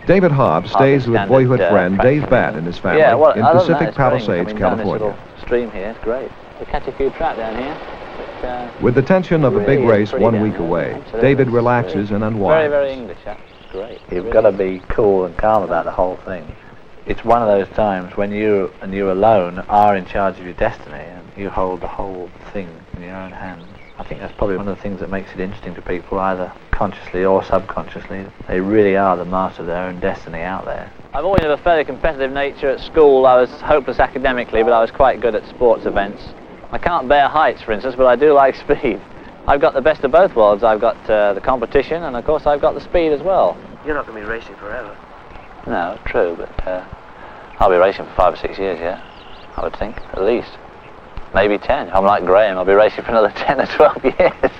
David Hobbs stays with boyhood friend Dave Batt and his family in Pacific Palisades, California. Stream here, it's great. We catch a few trout down here. But, with the tension of a big race 1 week away, David relaxes and unwinds. Very, very English, it's great. You've got to be cool and calm about the whole thing. It's one of those times when you and you alone are in charge of your destiny, and you hold the whole thing in your own hands. I think that's probably one of the things that makes it interesting to people, either consciously or subconsciously. They really are the master of their own destiny out there. I've always had a fairly competitive nature at school. I was hopeless academically, but I was quite good at sports events. I can't bear heights, for instance, but I do like speed. I've got the best of both worlds. I've got the competition, and of course I've got the speed as well. You're not going to be racing forever. No, true, but I'll be racing for 5 or 6 years yet, I would think, at least. Maybe 10. I'm like Graham, I'll be racing for another 10 or 12 years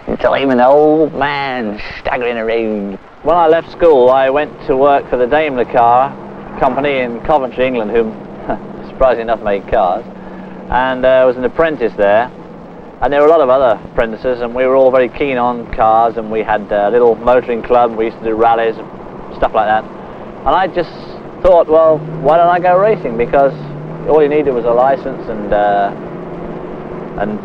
until I'm an old man staggering around. When I left school, I went to work for the Daimler Car company in Coventry, England, who, surprisingly enough, made cars. And I was an apprentice there. And there were a lot of other apprentices, and we were all very keen on cars, and we had a little motoring club. We used to do rallies and stuff like that. And I just thought, well, why don't I go racing? Because all you needed was a license and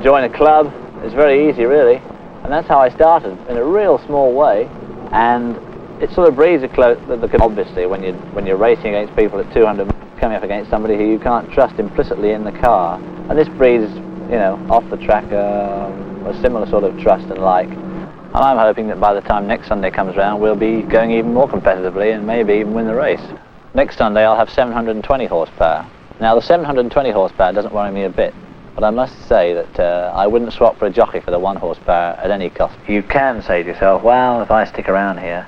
join a club. It's very easy, really. And that's how I started, in a real small way. And it sort of breeds obviously, when you're racing against people at 200, coming up against somebody who you can't trust implicitly in the car. And this breeds, you know, off the track, a similar sort of trust and like. And I'm hoping that by the time next Sunday comes around, we'll be going even more competitively and maybe even win the race. Next Sunday, I'll have 720 horsepower. Now, the 720 horsepower doesn't worry me a bit, but I must say that I wouldn't swap for a jockey for the 1 horsepower at any cost. You can say to yourself, well, if I stick around here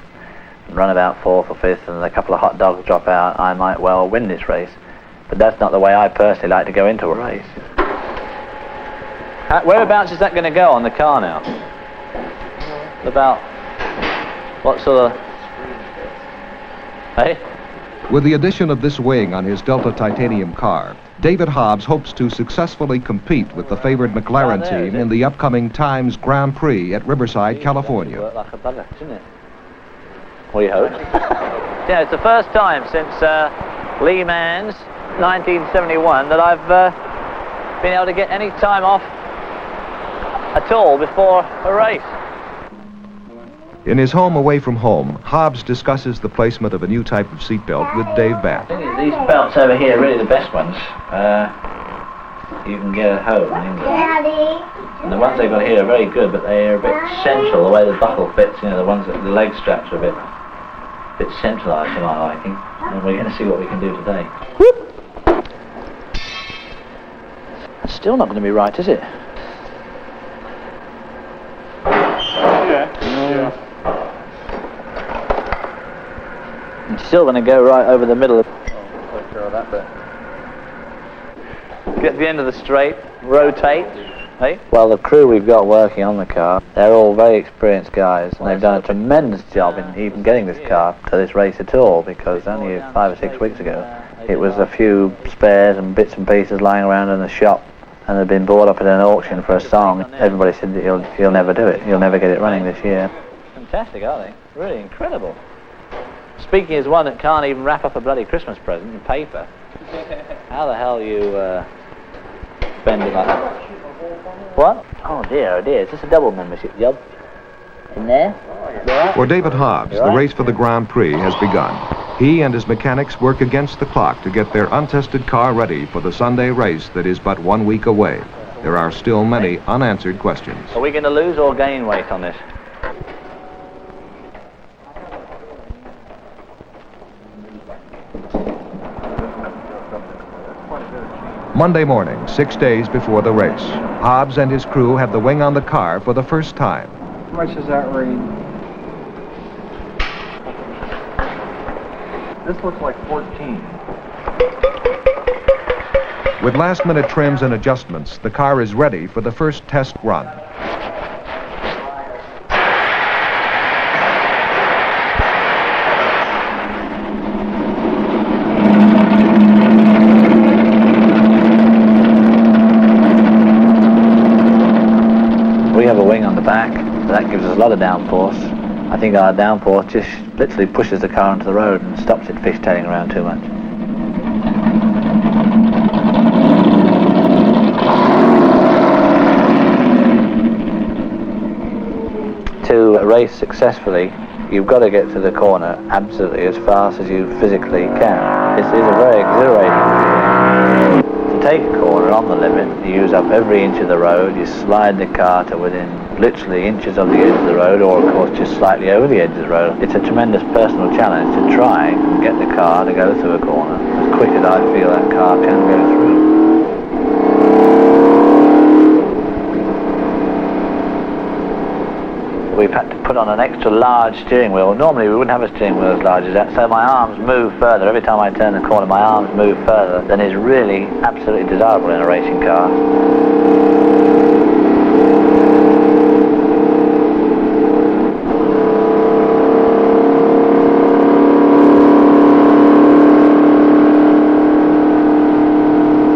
and run about 4th or 5th and a couple of hot dogs drop out, I might well win this race. But that's not the way I personally like to go into a race. Whereabouts is that going to go on the car now? About what sort of... Hey? With the addition of this wing on his Delta Titanium car, David Hobbs hopes to successfully compete with the favored McLaren team in the upcoming Times Grand Prix at Riverside, California. Like a bugger, isn't it? We hope. Yeah, it's the first time since Le Mans 1971 that I've been able to get any time off at all before a race. In his home away from home, Hobbs discusses the placement of a new type of seatbelt with Dave Batt. These belts over here are really the best ones you can get at home in England. And the ones they've got here are very good, but they are a bit central, the way the buckle fits, you know, the ones that the leg straps are a bit centralised to my liking. And we're going to see what we can do today. Whoop. That's still not going to be right, is it? Yeah. It's still going to go right over the middle of... Oh, quite sure of that bit. Get to the end of the straight, rotate. Hey? Well, the crew we've got working on the car, they're all very experienced guys, and they've done a tremendous job in even getting this car to this race at all, because only 5 or 6 weeks ago, it was a few spares and bits and pieces lying around in the shop, and had been bought up at an auction for a song. Everybody said that he'll never do it, he'll never get it running this year. Fantastic, aren't they? Really incredible. Speaking as one that can't even wrap up a bloody Christmas present in paper, how the hell you bend it like that? What? Oh dear, is this a double membership job? In there? For David Hobbs, the race for the Grand Prix has begun. He and his mechanics work against the clock to get their untested car ready for the Sunday race that is but 1 week away. There are still many unanswered questions. Are we going to lose or gain weight on this? Monday morning, 6 days before the race, Hobbs and his crew have the wing on the car for the first time. How much does that read? This looks like 14. With last-minute trims and adjustments, the car is ready for the first test run. We have a wing on the back, so that gives us a lot of downforce. I think our downforce just literally pushes the car onto the road and stops it fishtailing around too much. To race successfully, you've got to get to the corner absolutely as fast as you physically can. This is a very exhilarating feeling. To take a corner on the limit, you use up every inch of the road, you slide the car to within literally inches of the edge of the road, or of course just slightly over the edge of the road. It's a tremendous personal challenge to try and get the car to go through a corner as quick as I feel that car can go through. We've had to put on an extra large steering wheel. Normally we wouldn't have a steering wheel as large as that, so my arms move further. Every time I turn the corner, my arms move further than is really absolutely desirable in a racing car.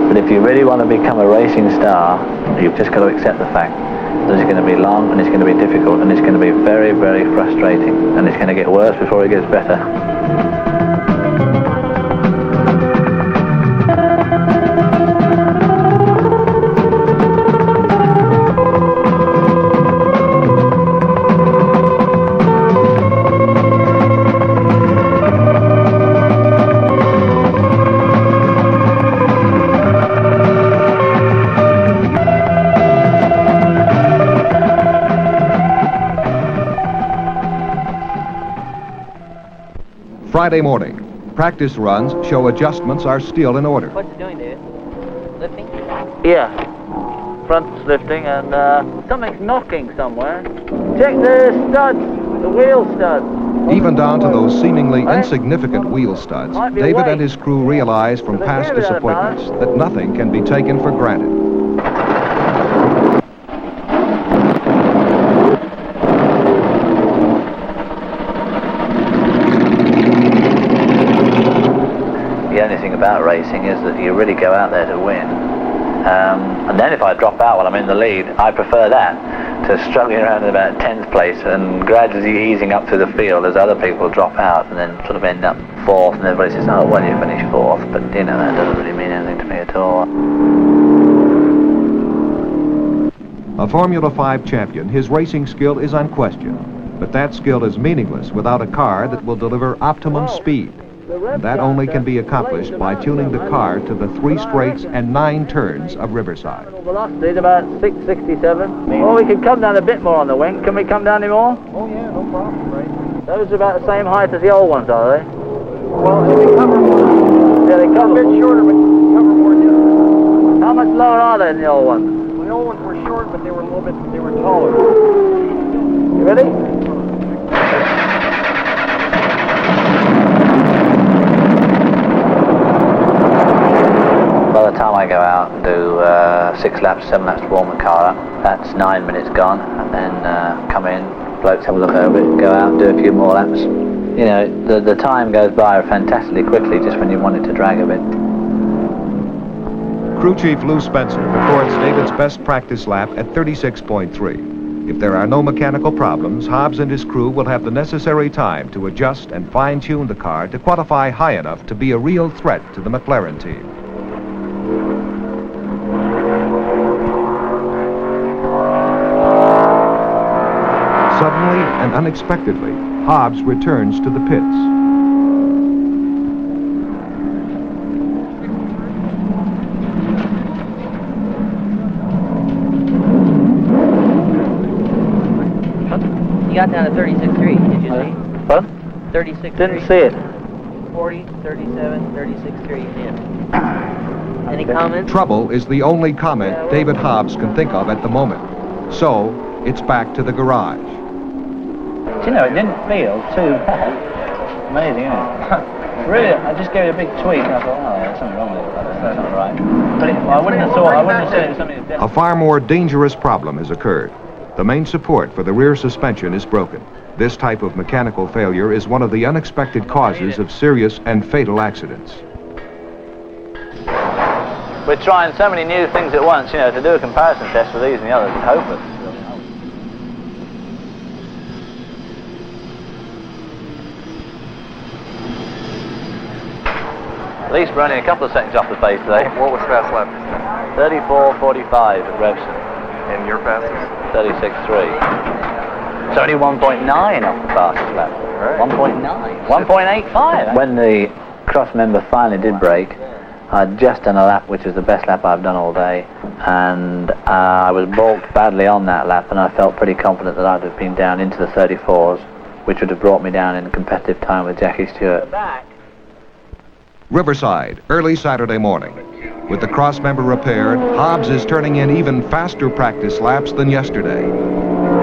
But if you really want to become a racing star, you've just got to accept the fact that it's going to be long and it's going to be difficult and it's going to be very, very frustrating, and it's going to get worse before it gets better. Friday morning. Practice runs show adjustments are still in order. What's it doing, David? Lifting? Yeah. Front's lifting and something's knocking somewhere. Check the studs, the wheel studs. Even down to those seemingly insignificant wheel studs, David and his crew realize from past disappointments that nothing can be taken for granted. The only thing about racing is that you really go out there to win. And then if I drop out while I'm in the lead, I prefer that to struggling around in about 10th place and gradually easing up through the field as other people drop out and then sort of end up 4th, and everybody says, oh, well, you finished 4th, but you know, that doesn't really mean anything to me at all. A Formula 5 champion, his racing skill is unquestioned, but that skill is meaningless without a car that will deliver optimum speed. That only can be accomplished by tuning the car to the 3 straights and 9 turns of Riverside. Velocity is about 667. Well, we could come down a bit more on the wing. Can we come down any more? Oh yeah, no problem, right? Those are about the same height as the old ones, are they? Well, they cover more. Yeah, they cover A bit shorter, but cover more distance. How much lower are they than the old ones? Well, the old ones were short, but they were a little bit, they were taller. You ready? By the time I go out and do 6 laps, 7 laps to warm the car up, that's 9 minutes gone, and then come in, blokes have a look over it, go out and do a few more laps. You know, the time goes by fantastically quickly just when you want it to drag a bit. Crew Chief Lou Spencer records David's best practice lap at 36.3. If there are no mechanical problems, Hobbs and his crew will have the necessary time to adjust and fine-tune the car to qualify high enough to be a real threat to the McLaren team. Suddenly and unexpectedly, Hobbs returns to the pits. You got down to 36.3, did you see? What? 36.3. Didn't see it. 40, 37, 36.3, yeah. Any comments? Trouble is the only comment David Hobbs can think of at the moment. So, it's back to the garage. Do you know, it didn't feel too bad. Amazing, isn't it? Really, I just gave it a big tweak and I thought, oh, there's something wrong with it. That's not right. But I wouldn't have said it was something A far more dangerous problem has occurred. The main support for the rear suspension is broken. This type of mechanical failure is one of the unexpected causes of serious and fatal accidents. We're trying so many new things at once, you know, to do a comparison test with these and the others is hopeless. least we're only a couple of seconds off the pace today. What was fast lap? 34.45 at Revson. And your fastest? 36.3. It's only 1.9 off the fastest lap. Right. 1.9. 1.85. When the cross member finally did break, I'd just done a lap, which is the best lap I've done all day, and I was balked badly on that lap, and I felt pretty confident that I'd have been down into the 34s, which would have brought me down in competitive time with Jackie Stewart. Riverside, early Saturday morning. With the cross member repaired, Hobbs is turning in even faster practice laps than yesterday.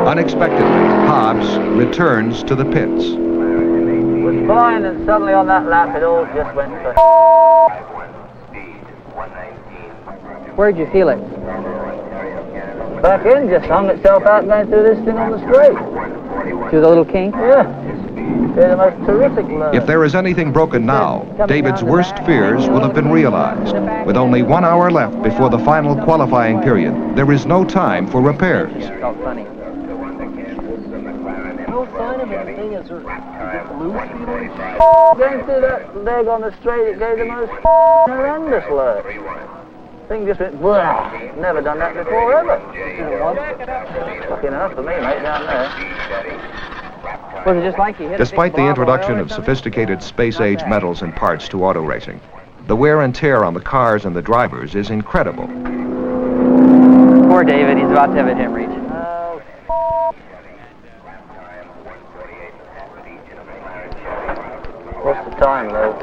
Unexpectedly, Hobbs returns to the pits. It was fine, and suddenly on that lap it all just went to... Where'd you feel it? Back in, just hung itself out going through this thing on the straight. Through the little kink? Yeah. They're the most terrific learn. If there is anything broken now, David's worst fears will have been realized. With only 1 hour left before the final qualifying period, there is no time for repairs. Felt funny. No sign of anything. Is there loose? Going through that leg on the straight, it gave the most horrendous lurch. Thing just went, blah. Never done that before, ever. Lucky enough for me, mate, down there. Was it just like you hit Despite the introduction of sophisticated space-age metals and parts to auto racing, the wear and tear on the cars and the drivers is incredible. Poor David, he's about to have a hemorrhage. What's the time, though?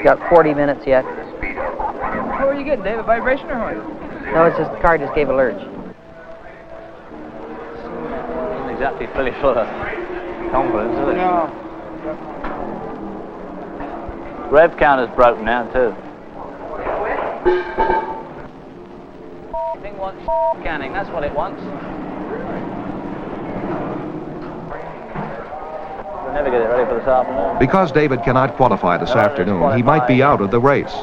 Got 40 minutes yet. How are you getting, David? Vibration or what? No, it's just the car just gave a lurch. Isn't exactly fully full of confidence, is it? No. Rev counter's broken now, too. The thing wants scanning, that's what it wants. We'll never get it ready for this afternoon. Because David cannot qualify this afternoon, he might be out of the race.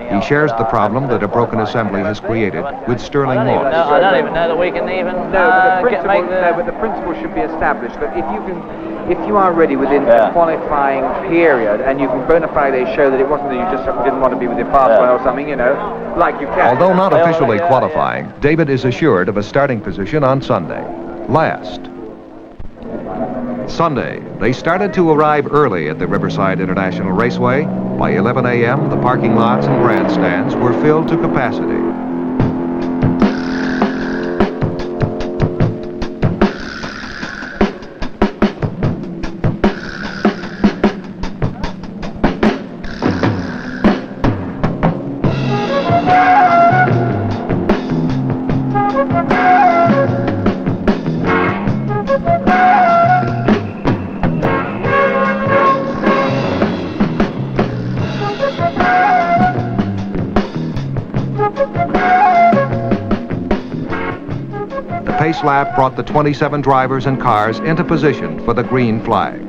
He shares the problem that a broken assembly has created with Sterling Moss. I don't even know that we can even but the principle should be established that if you are ready within the qualifying period and you can bona fide show that it wasn't that you just didn't want to be with your fast one or something, you know, like you can. Although not officially qualifying, David is assured of a starting position on Sunday. Last. Sunday, they started to arrive early at the Riverside International Raceway. By 11 a.m., the parking lots and grandstands were filled to capacity. The pace lap brought the 27 drivers and cars into position for the green flag.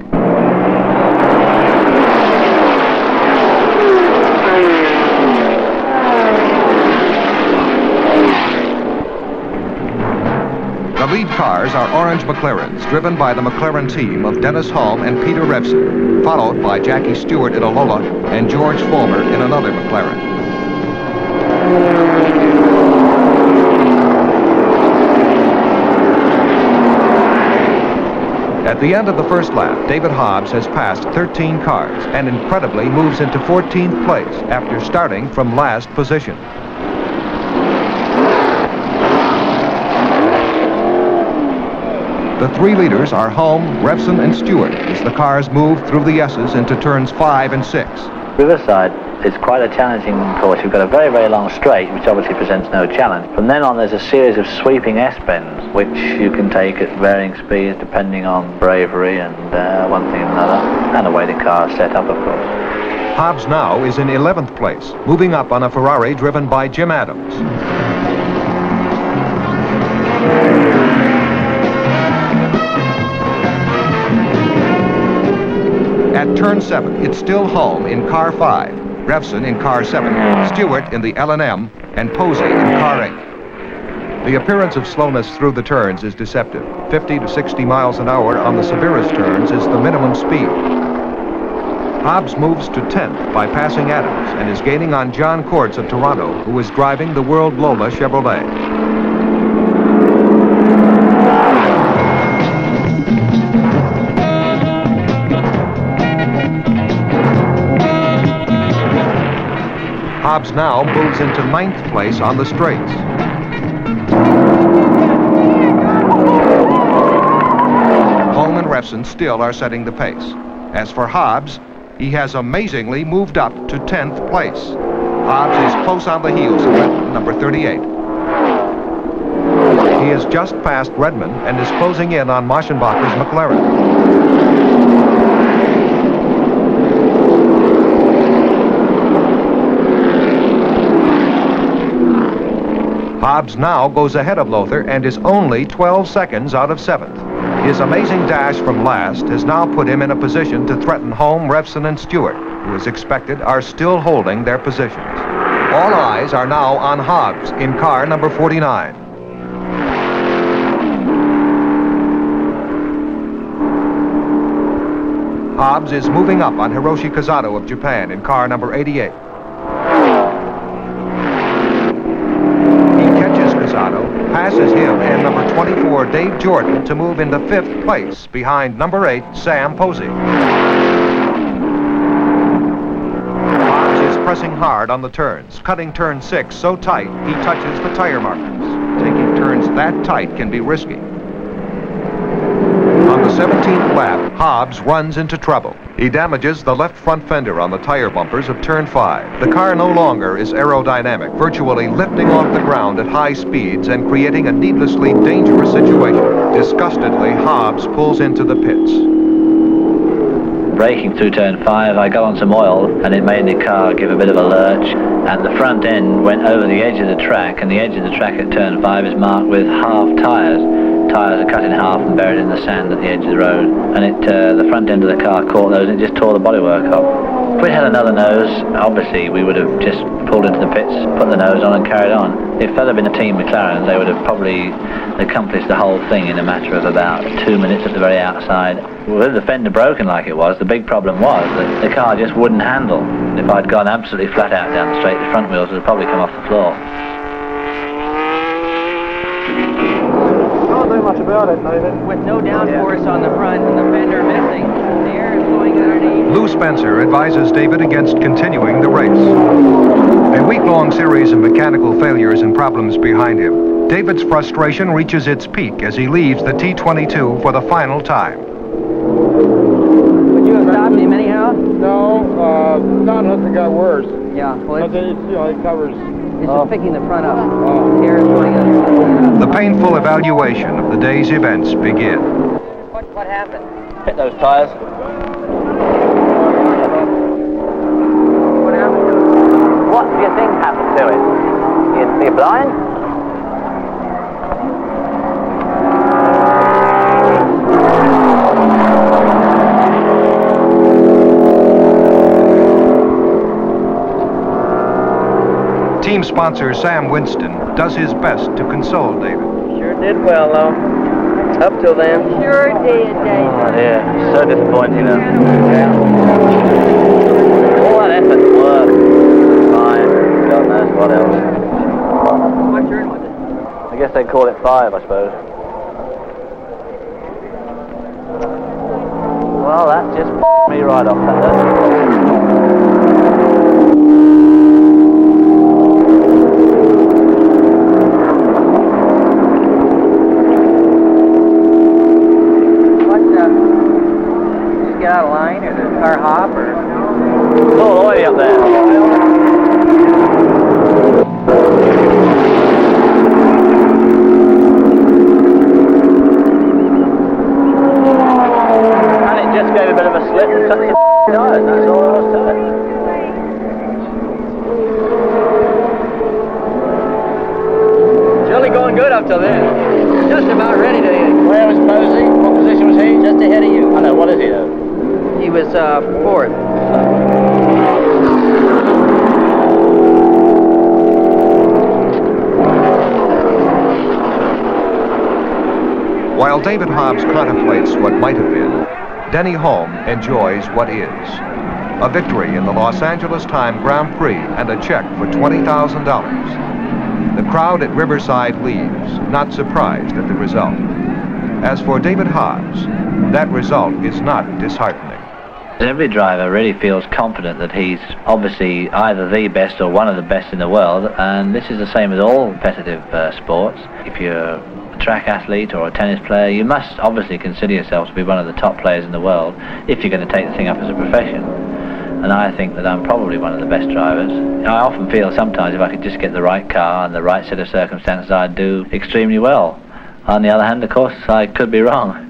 The lead cars are orange McLarens, driven by the McLaren team of Dennis Hulme and Peter Revson, followed by Jackie Stewart in a Lola and George Fulmer in another McLaren. At the end of the first lap, David Hobbs has passed 13 cars and incredibly moves into 14th place after starting from last position. The three leaders are Hulme, Revson, and Stewart as the cars move through the S's into turns 5 and 6. Riverside is quite a challenging course. You've got a very, very long straight, which obviously presents no challenge. From then on, there's a series of sweeping S-bends, which you can take at varying speeds depending on bravery and one thing and another, and the way the car is set up, of course. Hobbs now is in 11th place, moving up on a Ferrari driven by Jim Adams. At turn 7, it's still Hulme in car 5, Revson in car 7, Stewart in the L&M, and Posey in car 8. The appearance of slowness through the turns is deceptive. 50 to 60 miles an hour on the severest turns is the minimum speed. Hobbs moves to 10th by passing Adams and is gaining on John Courts of Toronto, who is driving the World Lola Chevrolet. Hobbs now moves into 9th place on the straights. Holm and Refson still are setting the pace. As for Hobbs, he has amazingly moved up to 10th place. Hobbs is close on the heels of Redmond, number 38. He has just passed Redmond and is closing in on Maschenbacher's McLaren. Hobbs now goes ahead of Lothar and is only 12 seconds out of 7th. His amazing dash from last has now put him in a position to threaten Holm, Refson, and Stewart, who as expected are still holding their positions. All eyes are now on Hobbs in car number 49. Hobbs is moving up on Hiroshi Kazato of Japan in car number 88. Passes him and number 24, Dave Jordan, to move into 5th place behind number 8, Sam Posey. Hobbs is pressing hard on the turns, cutting turn 6 so tight he touches the tire markers. Taking turns that tight can be risky. On the 17th lap, Hobbs runs into trouble. He damages the left front fender on the tire bumpers of turn 5. The car no longer is aerodynamic, virtually lifting off the ground at high speeds and creating a needlessly dangerous situation. Disgustedly, Hobbs pulls into the pits. Braking through turn 5, I got on some oil and it made the car give a bit of a lurch, and the front end went over the edge of the track, and the edge of the track at turn 5 is marked with half tires. Tires are cut in half and buried in the sand at the edge of the road, and the front end of the car caught those and it just tore the bodywork off. If we'd had another nose, obviously we would have just pulled into the pits, put the nose on and carried on. If that had been a team McLaren, they would have probably accomplished the whole thing in a matter of about 2 minutes at the very outside. With the fender broken like it was, the big problem was that the car just wouldn't handle. If I'd gone absolutely flat out down the straight, the front wheels would have probably come off the floor. Don't do much about it, David. With no downforce on the front and the fender missing, the air is flowing underneath. Lou Spencer advises David against continuing the race. A week-long series of mechanical failures and problems behind him, David's frustration reaches its peak as he leaves the T22 for the final time. Would you have stopped him anyhow? No, not unless it got worse. Yeah, well, But it covers. it's just picking the front up. The air is flowing underneath. The painful evaluation of the day's events begin. What happened? Hit those tires. What happened? What do you think happened to it? Are you blind? Team sponsor Sam Winston does his best to console David. Sure did well, though. Up till then. Sure did, David. Oh dear, so disappointing. Yeah. All that effort and work. Fine. God knows what else. What turn was it? I guess they'd call it 5, I suppose. Well, that just me right off, that does. Out of line, or the car hop, or All the way up there. And it just gave a bit of a slip and took the tires, that's all there was to it. it's only going good up till then. Just about ready to. Where was Posey? What position was he? Just ahead of you. I know, what is he though? He was 4th. While David Hobbs contemplates what might have been, Denny Holm enjoys what is. a victory in the Los Angeles Time Grand Prix, and a check for $20,000. The crowd at Riverside leaves, not surprised at the result. As for David Hobbs, that result is not disheartening. Every driver really feels confident that he's obviously either the best or one of the best in the world, and this is the same as all competitive sports. If you're a track athlete or a tennis player, you must obviously consider yourself to be one of the top players in the world if you're going to take the thing up as a profession. And I think that I'm probably one of the best drivers. I often feel sometimes if I could just get the right car and the right set of circumstances, I'd do extremely well. On the other hand, of course, I could be wrong.